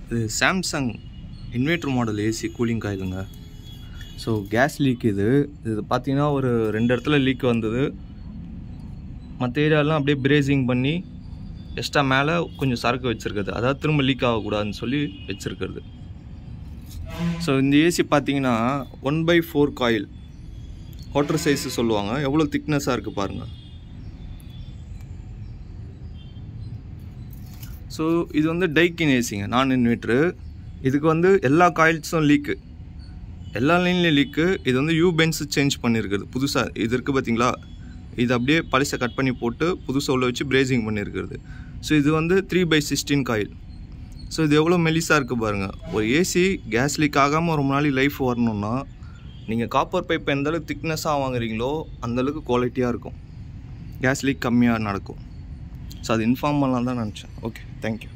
இது Samsung inverter model AC cooling காயிலுங்க. So gas leak இது பார்த்தீங்கன்னா ஒரு 2 இடத்துல லீக் வந்தது. மற்ற ஏரியாலாம் அப்படியே பிரேசிங் பண்ணி எக்ஸ்ட்ரா மேலே கொஞ்சம் சரக்கு வச்சுருக்குது, அதாவது திரும்ப லீக் ஆகக்கூடாதுன்னு சொல்லி வச்சுருக்கிறது. ஸோ இந்த ஏசி பார்த்தீங்கன்னா 1/4 காயில் குவார்டர் சைஸு சொல்லுவாங்க. எவ்வளோ திக்னஸாக இருக்குது பாருங்கள். ஸோ இது வந்து டைக்கின் ஏசிங்க, நான் இன்வெர்ட்ரு. இதுக்கு வந்து எல்லா காயில்ஸும் லீக்கு, எல்லா லைன்லேயும் லீக்கு. இது வந்து யூ பென்ஸ் சேஞ்ச் பண்ணியிருக்குது புதுசாக. இது இருக்குது பார்த்தீங்களா, இது அப்படியே பழசை கட் பண்ணி போட்டு புதுசாக உள்ள வச்சு பிரேசிங் பண்ணியிருக்கிறது. ஸோ இது வந்து 3/16 காயில். ஸோ இது எவ்வளோ மெலிசாக இருக்குது பாருங்கள். ஒரு ஏசி கேஸ் லீக் ஆகாமல் ரொம்ப நாளைக்கு லைஃப் வரணுன்னா நீங்கள் காப்பர் பைப் எந்தளவுக்கு திக்னஸாக வாங்குறீங்களோ அந்தளவுக்கு குவாலிட்டியாக இருக்கும், கேஸ் லீக் கம்மியாக நடக்கும். ஸோ அது இன்ஃபார்ம் பண்ணலாம் தான் நினச்சேன். Okay, thank you.